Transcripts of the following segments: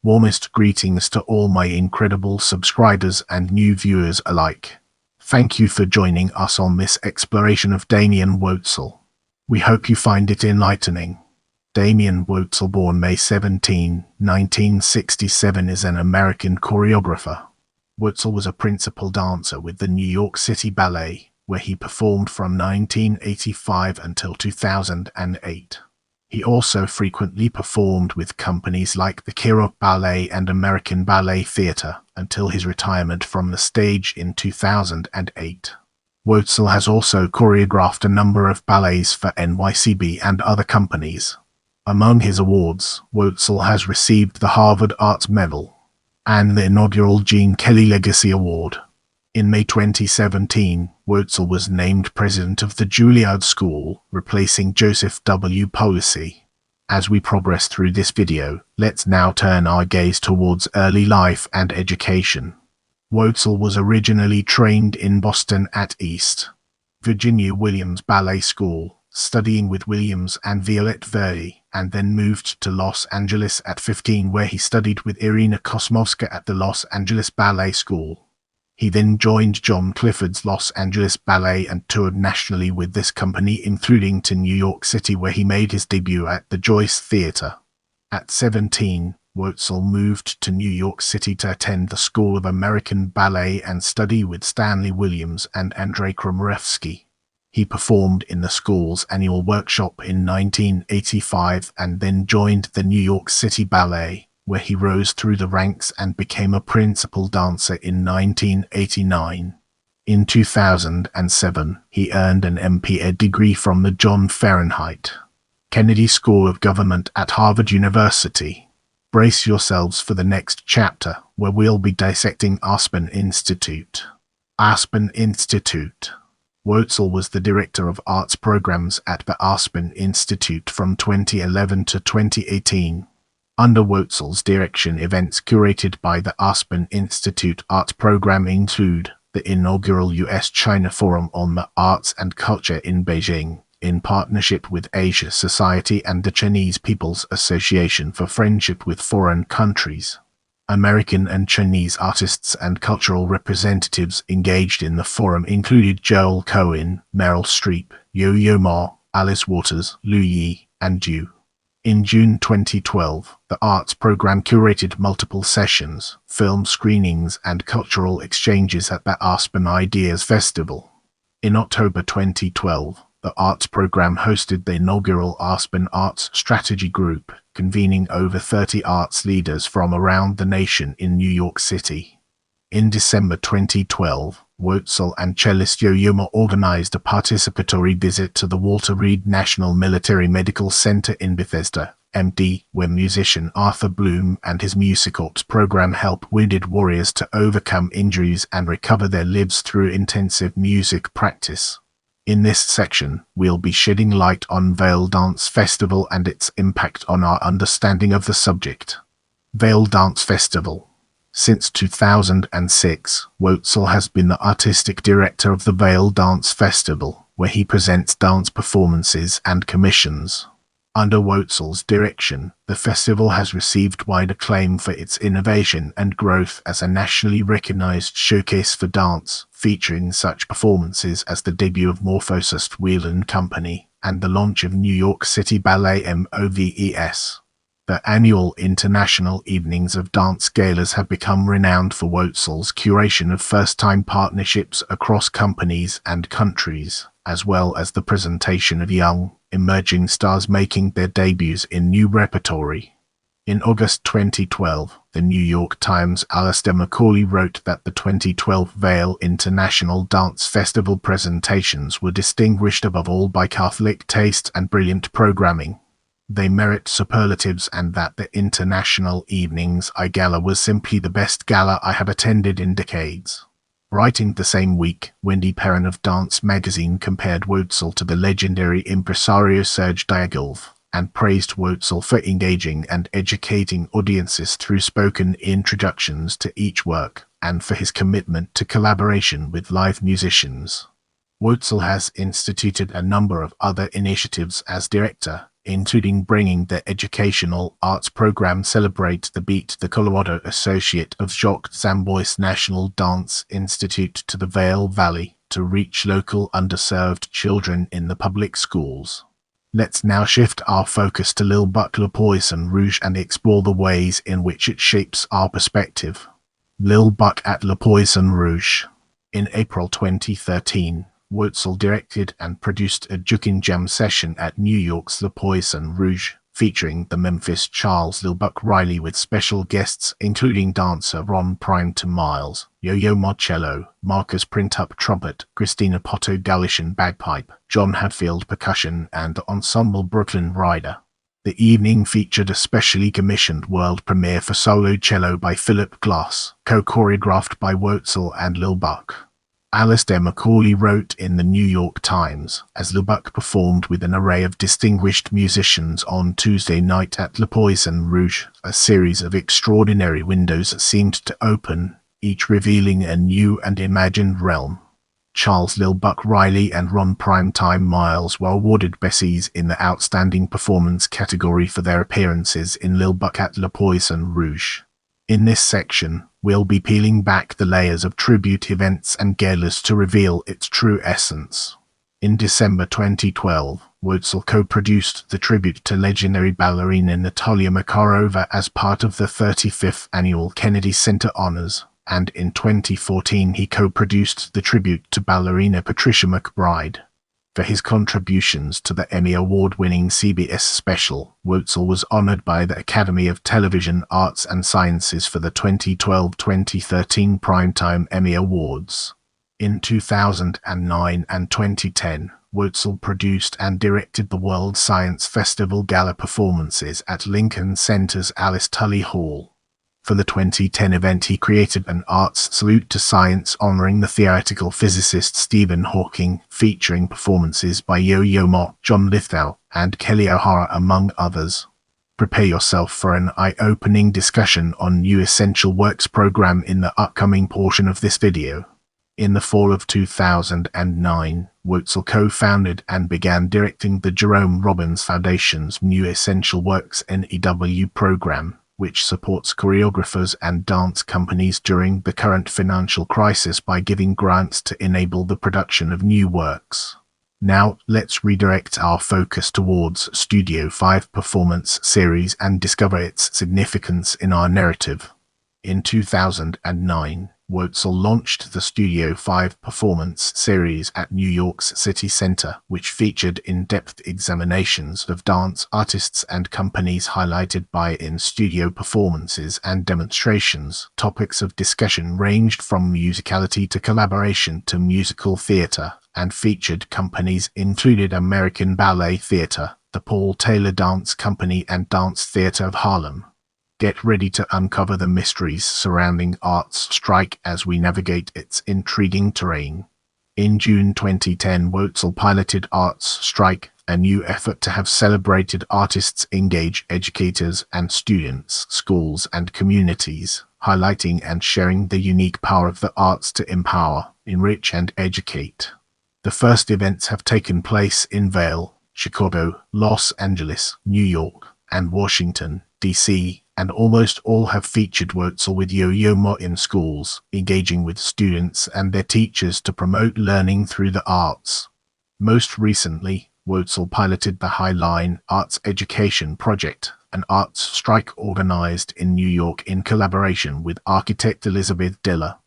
Warmest greetings to all my incredible subscribers and new viewers alike. Thank you for joining us on this exploration of Damian Woetzel. We hope you find it enlightening. Damian Woetzel, born May 17, 1967, is an American choreographer. Woetzel was a principal dancer with the New York City Ballet, where he performed from 1985 until 2008. He also frequently performed with companies like the Kirov Ballet and American Ballet Theatre until his retirement from the stage in 2008. Woetzel has also choreographed a number of ballets for NYCB and other companies. Among his awards, Woetzel has received the Harvard Arts Medal and the inaugural Gene Kelly Legacy Award. In May 2017, Woetzel was named president of the Juilliard School, replacing Joseph W. Polisi. As we progress through this video, let's now turn our gaze towards early life and education. Woetzel was originally trained in Boston at East Virginia Williams Ballet School, studying with Williams and Violette Verdi, and then moved to Los Angeles at 15, where he studied with Irina Kosmovska at the Los Angeles Ballet School. He then joined John Clifford's Los Angeles Ballet and toured nationally with this company, including to New York City, where he made his debut at the Joyce Theatre. At 17, Woetzel moved to New York City to attend the School of American Ballet and study with Stanley Williams and Andrei Kromorevsky. He performed in the school's annual workshop in 1985 and then joined the New York City Ballet, where he rose through the ranks and became a principal dancer in 1989. In 2007, he earned an MPA degree from the John Fahrenheit Kennedy School of Government at Harvard University. Brace yourselves for the next chapter, where we'll be dissecting Aspen Institute. Aspen Institute. Woetzel was the director of arts programs at the Aspen Institute from 2011 to 2018. Under Woetzel's direction, events curated by the Aspen Institute art program include the inaugural U.S.-China Forum on the Arts and Culture in Beijing, in partnership with Asia Society and the Chinese People's Association for Friendship with Foreign Countries. American and Chinese artists and cultural representatives engaged in the forum included Joel Cohen, Meryl Streep, Yo-Yo Ma, Alice Waters, Lu Yi, and Yu. In June 2012, the arts program curated multiple sessions, film screenings, and cultural exchanges at the Aspen Ideas Festival. In October 2012, the arts program hosted the inaugural Aspen Arts Strategy Group, convening over 30 arts leaders from around the nation in New York City. In December 2012, Woetzel and cellist Yo-Yo Ma organized a participatory visit to the Walter Reed National Military Medical Center in Bethesda, MD, where musician Arthur Bloom and his Music Ops program help wounded warriors to overcome injuries and recover their lives through intensive music practice. In this section, we'll be shedding light on Vail Dance Festival and its impact on our understanding of the subject. Vail Dance Festival. Since 2006, Woetzel has been the artistic director of the Vail Dance Festival, where he presents dance performances and commissions. Under Woetzel's direction, the festival has received wide acclaim for its innovation and growth as a nationally recognized showcase for dance, featuring such performances as the debut of Morphosis Wheel & Company and the launch of New York City Ballet MOVES. The annual International Evenings of Dance galas have become renowned for Woetzel's curation of first-time partnerships across companies and countries, as well as the presentation of young, emerging stars making their debuts in new repertory. In August 2012, the New York Times' Alistair Macaulay wrote that the 2012 Vail International Dance Festival presentations were distinguished above all by Catholic taste and brilliant programming. They merit superlatives, and that the International Evenings Gala was simply the best gala I have attended in decades. Writing the same week, Wendy Perrin of Dance magazine compared Woetzel to the legendary impresario Serge Diaghilev, and praised Woetzel for engaging and educating audiences through spoken introductions to each work, and for his commitment to collaboration with live musicians. Woetzel has instituted a number of other initiatives as director, including bringing the educational arts program Celebrate the Beat, the Colorado Associate of Jacques Zambois National Dance Institute, to the Vail Valley to reach local underserved children in the public schools. Let's now shift our focus to Lil Buck Le Poisson Rouge and explore the ways in which it shapes our perspective. Lil Buck at Le Poisson Rouge. In April 2013, Woetzel directed and produced a Jukin Jam session at New York's Le Poisson Rouge, featuring the Memphis Charles Lil Buck Riley with special guests including dancer Ron Primetime Miles, Yo-Yo Ma cello, Marcus Printup trumpet, Christina Poto Galician bagpipe, John Hadfield percussion, and ensemble Brooklyn Rider. The evening featured a specially commissioned world premiere for solo cello by Philip Glass, co-choreographed by Woetzel and Lil Buck. Alistair Macaulay wrote in the New York Times, as Lil Buck performed with an array of distinguished musicians on Tuesday night at Le Poisson Rouge, a series of extraordinary windows seemed to open, each revealing a new and imagined realm. Charles Lil Buck Riley and Ron Primetime Miles were awarded Bessies in the Outstanding Performance category for their appearances in Lil Buck at Le Poisson Rouge. In this section, we'll be peeling back the layers of tribute events and galas to reveal its true essence. In December 2012, Woetzel co-produced the tribute to legendary ballerina Natalia Makarova as part of the 35th Annual Kennedy Center Honors, and in 2014 he co-produced the tribute to ballerina Patricia McBride. For his contributions to the Emmy Award-winning CBS special, Woetzel was honored by the Academy of Television Arts and Sciences for the 2012-2013 Primetime Emmy Awards. In 2009 and 2010, Woetzel produced and directed the World Science Festival Gala performances at Lincoln Center's Alice Tully Hall. For the 2010 event, he created an arts salute to science honoring the theoretical physicist Stephen Hawking, featuring performances by Yo-Yo Ma, John Lithgow, and Kelly O'Hara, among others. Prepare yourself for an eye-opening discussion on New Essential Works program in the upcoming portion of this video. In the fall of 2009, Woetzel co-founded and began directing the Jerome Robbins Foundation's New Essential Works NEW program, which supports choreographers and dance companies during the current financial crisis by giving grants to enable the production of new works. Now, let's redirect our focus towards Studio 5 performance series and discover its significance in our narrative. In 2009, Woetzel launched the Studio 5 performance series at New York's City Center, which featured in-depth examinations of dance artists and companies highlighted by in-studio performances and demonstrations. Topics of discussion ranged from musicality to collaboration to musical theater, and featured companies included American Ballet Theater, the Paul Taylor Dance Company, and Dance Theater of Harlem. Get ready to uncover the mysteries surrounding Arts Strike as we navigate its intriguing terrain. In June 2010, Woetzel piloted Arts Strike, a new effort to have celebrated artists engage educators and students, schools and communities, highlighting and sharing the unique power of the arts to empower, enrich and educate. The first events have taken place in Vail, Chicago, Los Angeles, New York, and Washington, D.C., and almost all have featured Woetzel with Yo-Yo Ma in schools, engaging with students and their teachers to promote learning through the arts. Most recently, Woetzel piloted the Highline Arts Education Project, an arts strike organized in New York in collaboration with architect Elizabeth Diller.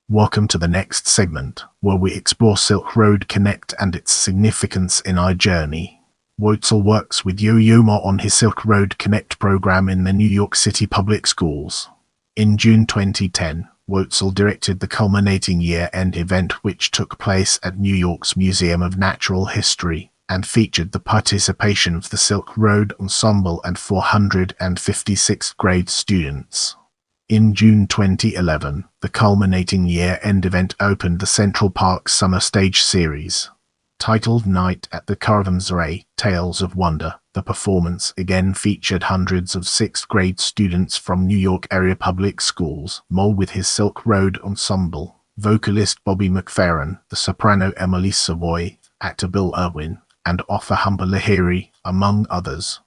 Welcome to the next segment, where we explore Silk Road Connect and its significance in our journey. Woetzel works with Yo-Yo Ma on his Silk Road Connect program in the New York City public schools. In June 2010, Woetzel directed the culminating year-end event, which took place at New York's Museum of Natural History, and featured the participation of the Silk Road Ensemble and 456th grade students. In June 2011, the culminating year-end event opened the Central Park Summer Stage Series. Titled Night at the Caravanserai, Tales of Wonder, the performance again featured hundreds of 6th grade students from New York area public schools, Mole with his Silk Road Ensemble, vocalist Bobby McFerrin, the soprano Emily Savoy, actor Bill Irwin, and author Humber Lahiri, among others.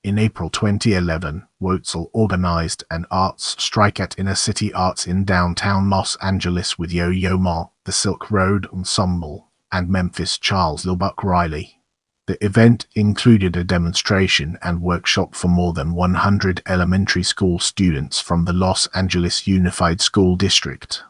In April 2011, Woetzel organized an arts strike at Inner City Arts in downtown Los Angeles with Yo-Yo Ma, the Silk Road Ensemble, and Memphis Charles Lilbuck Riley. The event included a demonstration and workshop for more than 100 elementary school students from the Los Angeles Unified School District.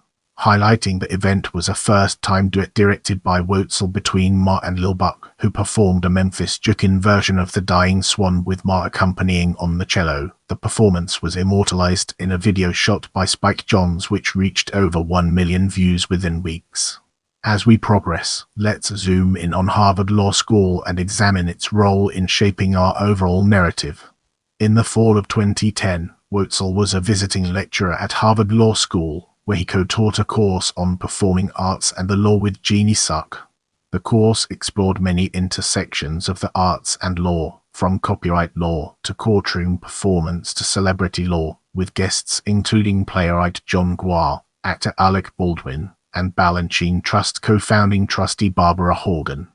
Highlighting the event was a first-time duet directed by Woetzel between Ma and Lilbuck, who performed a Memphis Jukin version of The Dying Swan with Ma accompanying on the cello. The performance was immortalized in a video shot by Spike Jonze which reached over 1 million views within weeks. As we progress, let's zoom in on Harvard Law School and examine its role in shaping our overall narrative. In the fall of 2010, Woetzel was a visiting lecturer at Harvard Law School, where he co-taught a course on performing arts and the law with Jeannie Suk. The course explored many intersections of the arts and law, from copyright law to courtroom performance to celebrity law, with guests including playwright John Guare, actor Alec Baldwin, and Balanchine Trust co-founding trustee Barbara Horgan.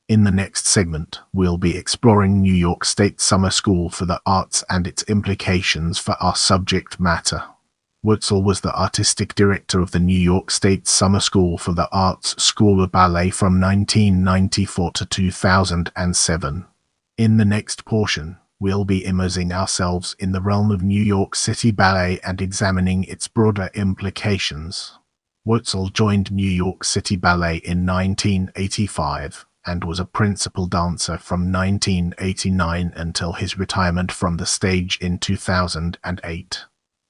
In the next segment, we'll be exploring New York State Summer School for the Arts and its implications for our subject matter. Woetzel was the artistic director of the New York State Summer School for the Arts School of Ballet from 1994 to 2007. In the next portion, we'll be immersing ourselves in the realm of New York City Ballet and examining its broader implications. Woetzel joined New York City Ballet in 1985 and was a principal dancer from 1989 until his retirement from the stage in 2008.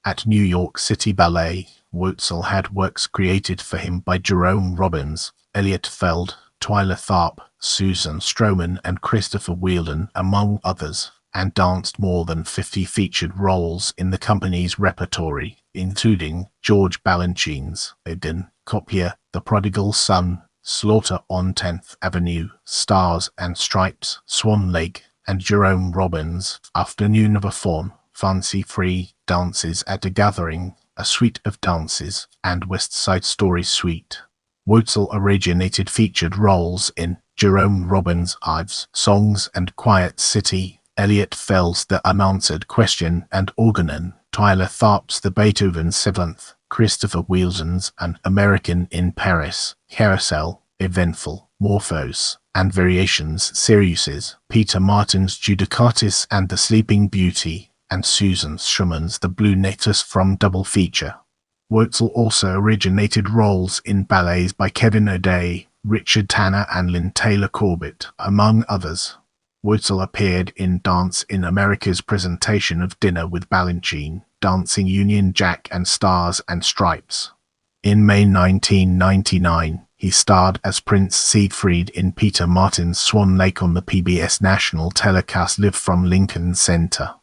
At New York City Ballet, Woetzel had works created for him by Jerome Robbins, Elliot Feld, Twyla Tharp, Susan Stroman, and Christopher Wheeldon, among others, and danced more than 50 featured roles in the company's repertory, including George Balanchine's Eden, Copier, The Prodigal Son, Slaughter on 10th Avenue, Stars and Stripes, Swan Lake, and Jerome Robbins' Afternoon of a Faun, Fancy Free, Dances at a Gathering, A Suite of Dances, and West Side Story Suite. Woetzel originated featured roles in Jerome Robbins' Ives, Songs and Quiet City, Elliot Feld's The Unanswered Question and Organon, Twyla Tharp's The Beethoven Seventh, Christopher Wheeldon's An American in Paris, Carousel, Eventful, Morphose, and Variations Series, Peter Martin's Judicatis and The Sleeping Beauty, and Susan Schumann's The Blue Necklace from Double Feature. Woetzel also originated roles in ballets by Kevin O'Day, Richard Tanner and Lynn Taylor Corbett, among others. Woetzel appeared in Dance in America's presentation of Dinner with Balanchine, Dancing Union Jack and Stars and Stripes. In May 1999, he starred as Prince Siegfried in Peter Martin's Swan Lake on the PBS national telecast Live from Lincoln Center.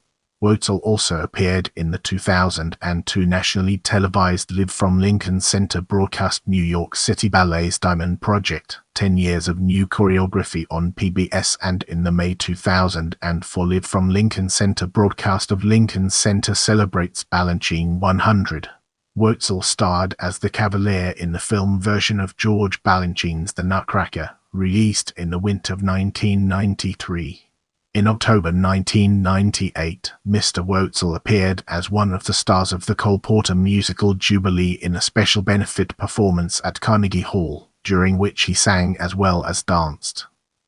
Woetzel also appeared in the 2002 nationally televised Live from Lincoln Center broadcast New York City Ballet's Diamond Project, 10 Years of New Choreography on PBS, and in the May 2004 Live from Lincoln Center broadcast of Lincoln Center Celebrates Balanchine 100. Woetzel starred as the Cavalier in the film version of George Balanchine's The Nutcracker, released in the winter of 1993. In October 1998, Mr. Woetzel appeared as one of the stars of the Cole Porter musical Jubilee in a special benefit performance at Carnegie Hall, during which he sang as well as danced.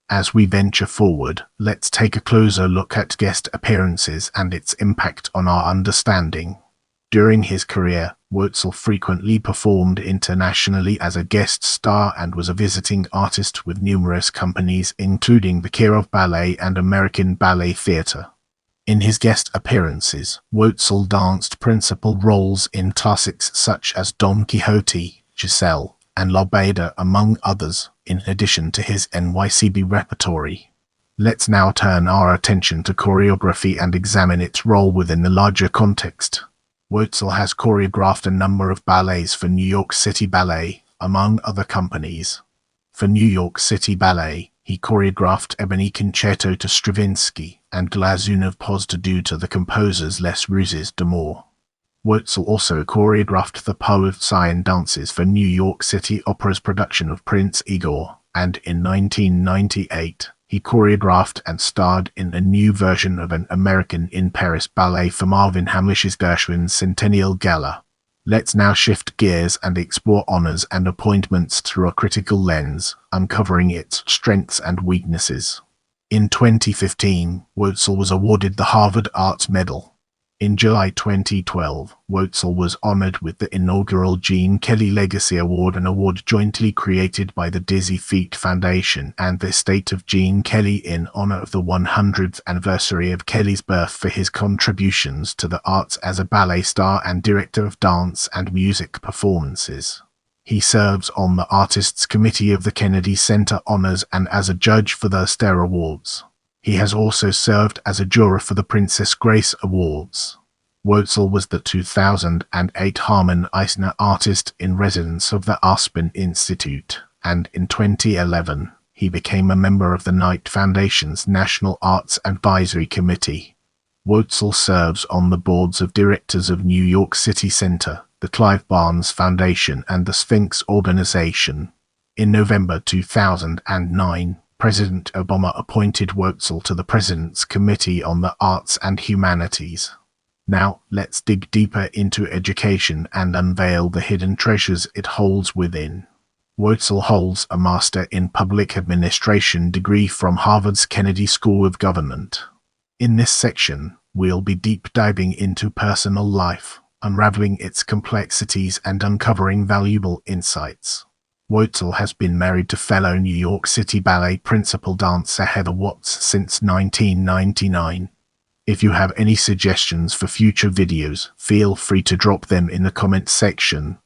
As we venture forward, let's take a closer look at guest appearances and its impact on our understanding. During his career, Woetzel frequently performed internationally as a guest star and was a visiting artist with numerous companies including the Kirov Ballet and American Ballet Theatre. In his guest appearances, Woetzel danced principal roles in classics such as Don Quixote, Giselle, and La Beda, among others, in addition to his NYCB repertory. Let's now turn our attention to choreography and examine its role within the larger context. Woetzel has choreographed a number of ballets for New York City Ballet, among other companies. For New York City Ballet, he choreographed Ebony Concerto to Stravinsky and Glazunov Pose to do to the composer's Les Ruses d'Amour. Woetzel also choreographed the Polisi dances for New York City Opera's production of Prince Igor, and in 1998, He choreographed and starred in a new version of an American in Paris ballet for Marvin Hamlish's Gershwin's Centennial Gala. Let's now shift gears and explore honors and appointments through a critical lens, uncovering its strengths and weaknesses. In 2015, Woetzel was awarded the Harvard Arts Medal. In July 2012, Woetzel was honored with the inaugural Gene Kelly Legacy Award, an award jointly created by the Dizzy Feet Foundation and the estate of Gene Kelly in honor of the 100th anniversary of Kelly's birth for his contributions to the arts as a ballet star and director of dance and music performances. He serves on the Artists Committee of the Kennedy Center Honors and as a judge for the Aster Awards. He has also served as a juror for the Princess Grace Awards. Woetzel was the 2008 Harman Eisner Artist in Residence of the Aspen Institute, and in 2011, he became a member of the Knight Foundation's National Arts Advisory Committee. Woetzel serves on the boards of directors of New York City Center, the Clive Barnes Foundation, and the Sphinx Organization. In November 2009, President Obama appointed Woetzel to the President's Committee on the Arts and Humanities. Now, let's dig deeper into education and unveil the hidden treasures it holds within. Woetzel holds a Master in Public Administration degree from Harvard's Kennedy School of Government. In this section, we'll be deep diving into personal life, unraveling its complexities and uncovering valuable insights. Woetzel has been married to fellow New York City Ballet principal dancer Heather Watts since 1999. If you have any suggestions for future videos, feel free to drop them in the comments section.